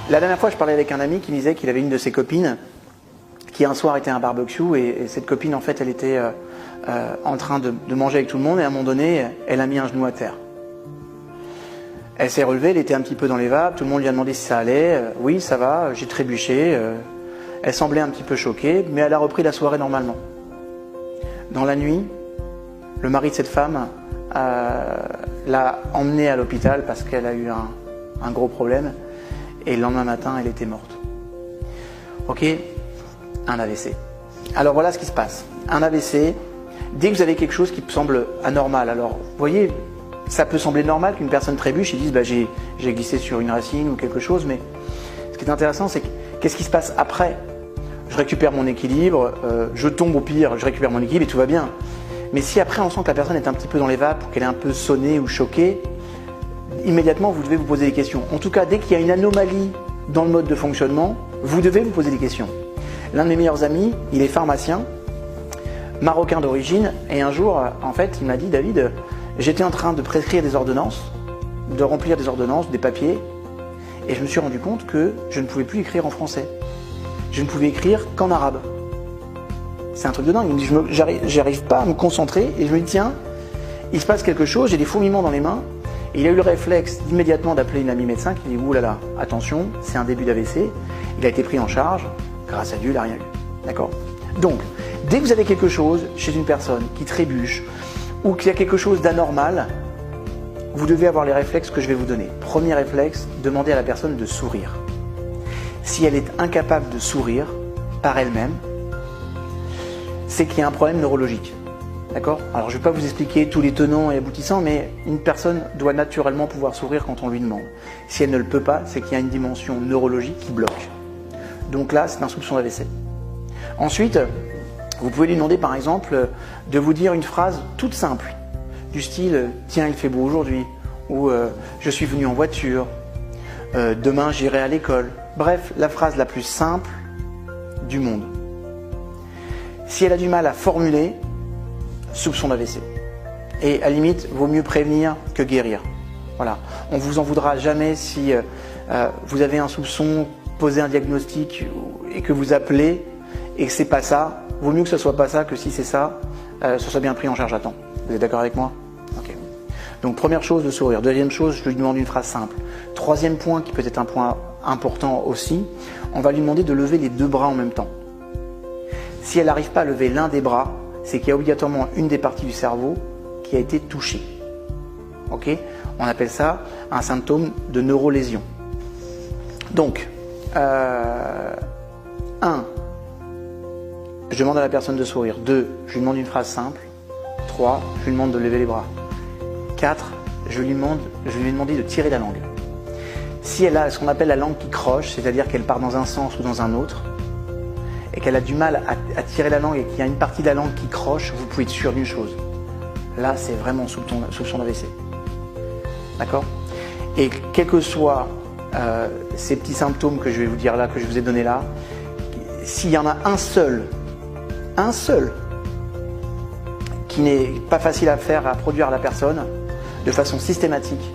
La dernière fois, je parlais avec un ami qui me disait qu'il avait une de ses copines qui un soir était à un barbecue et cette copine, en fait, elle était en train de manger avec tout le monde et à un moment donné, elle a mis un genou à terre. Elle s'est relevée, elle était un petit peu dans les vapes, tout le monde lui a demandé si ça allait. Oui, ça va, j'ai trébuché. Elle semblait un petit peu choquée, mais elle a repris la soirée normalement. Dans la nuit, le mari de cette femme l'a emmenée à l'hôpital parce qu'elle a eu un gros problème. Et le lendemain matin, elle était morte. Ok, un AVC. Alors voilà ce qui se passe. Un AVC, dès que vous avez quelque chose qui semble anormal, alors vous voyez, ça peut sembler normal qu'une personne trébuche et dise bah, j'ai glissé sur une racine ou quelque chose, mais ce qui est intéressant, c'est qu'est-ce qui se passe après? Je récupère mon équilibre, je tombe au pire, je récupère mon équilibre et tout va bien. Mais si après on sent que la personne est un petit peu dans les vapes, qu'elle est un peu sonnée ou choquée, immédiatement vous devez vous poser des questions. En tout cas, dès qu'il y a une anomalie dans le mode de fonctionnement, vous devez vous poser des questions. L'un de mes meilleurs amis, il est pharmacien, marocain d'origine, et un jour, en fait, il m'a dit, David, j'étais en train de prescrire des ordonnances, de remplir des ordonnances, des papiers, et je me suis rendu compte que je ne pouvais plus écrire en français. Je ne pouvais écrire qu'en arabe. C'est un truc de dingue. Il me dit, j'arrive pas à me concentrer, et je me dis, tiens, il se passe quelque chose, j'ai des fourmillements dans les mains, et il a eu le réflexe immédiatement d'appeler une amie médecin qui dit, oulala, attention, c'est un début d'AVC, il a été pris en charge, grâce à Dieu, il n'a rien eu. D'accord? Donc, dès que vous avez quelque chose chez une personne qui trébuche ou qu'il y a quelque chose d'anormal, vous devez avoir les réflexes que je vais vous donner. Premier réflexe, demandez à la personne de sourire. Si elle est incapable de sourire par elle-même, c'est qu'il y a un problème neurologique. D'accord? Alors, je ne vais pas vous expliquer tous les tenants et aboutissants, mais une personne doit naturellement pouvoir sourire quand on lui demande. Si elle ne le peut pas, c'est qu'il y a une dimension neurologique qui bloque. Donc là, c'est un soupçon d'AVC. Ensuite, vous pouvez lui demander par exemple de vous dire une phrase toute simple, du style « Tiens, il fait beau aujourd'hui » ou « Je suis venu en voiture »,« Demain, j'irai à l'école ». Bref, la phrase la plus simple du monde. Si elle a du mal à formuler, soupçon d'AVC. Et à la limite, vaut mieux prévenir que guérir. Voilà. On ne vous en voudra jamais si vous avez un soupçon, posez un diagnostic et que vous appelez et que c'est pas ça. Vaut mieux que ce soit pas ça que si c'est ça, ce soit bien pris en charge à temps. Vous êtes d'accord avec moi? Ok. Donc première chose, le sourire. Deuxième chose, je lui demande une phrase simple. Troisième point, qui peut être un point important aussi, on va lui demander de lever les deux bras en même temps. Si elle n'arrive pas à lever l'un des bras, c'est qu'il y a obligatoirement une des parties du cerveau qui a été touchée. Ok? On appelle ça un symptôme de neurolésion. Donc, 1. Je demande à la personne de sourire. 2. Je lui demande une phrase simple. 3. Je lui demande de lever les bras. 4. Je vais lui demander de tirer la langue. Si elle a ce qu'on appelle la langue qui croche, c'est-à-dire qu'elle part dans un sens ou dans un autre, et qu'elle a du mal à tirer la langue et qu'il y a une partie de la langue qui croche, vous pouvez être sûr d'une chose. Là, c'est vraiment soupçon d'AVC. D'accord? Et quels que soient ces petits symptômes que je vais vous dire là, que je vous ai donnés là, s'il y en a un seul, qui n'est pas facile à faire, à produire à la personne, de façon systématique,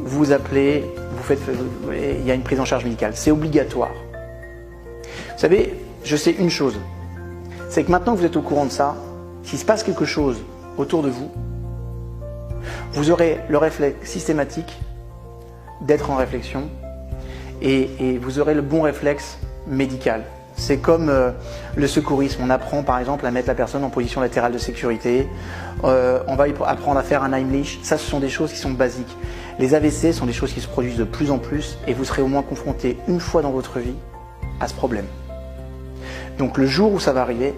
vous appelez, il y a une prise en charge médicale. C'est obligatoire. Vous savez, je sais une chose, c'est que maintenant que vous êtes au courant de ça, s'il se passe quelque chose autour de vous, vous aurez le réflexe systématique d'être en réflexion et vous aurez le bon réflexe médical. C'est comme le secourisme. On apprend par exemple à mettre la personne en position latérale de sécurité. On va apprendre à faire un Heimlich. Ça, ce sont des choses qui sont basiques. Les AVC sont des choses qui se produisent de plus en plus et vous serez au moins confronté une fois dans votre vie à ce problème. Donc le jour où ça va arriver,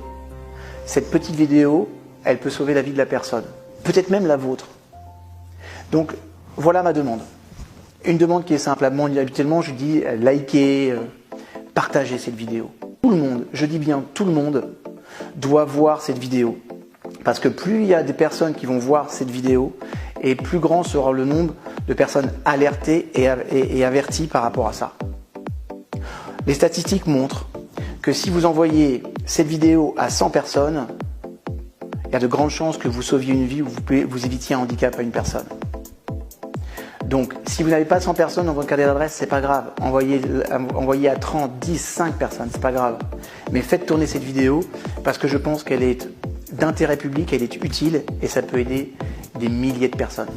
cette petite vidéo, elle peut sauver la vie de la personne. Peut-être même la vôtre. Donc voilà ma demande. Une demande qui est simple. Habituellement, je dis likez, partagez cette vidéo. Tout le monde, je dis bien tout le monde, doit voir cette vidéo. Parce que plus il y a des personnes qui vont voir cette vidéo, et plus grand sera le nombre de personnes alertées et averties par rapport à ça. Les statistiques montrent que si vous envoyez cette vidéo à 100 personnes, il y a de grandes chances que vous sauviez une vie ou vous évitiez un handicap à une personne. Donc, si vous n'avez pas 100 personnes dans votre carnet d'adresse, c'est pas grave. Envoyez à 30, 10, 5 personnes, c'est pas grave. Mais faites tourner cette vidéo parce que je pense qu'elle est d'intérêt public, elle est utile et ça peut aider des milliers de personnes.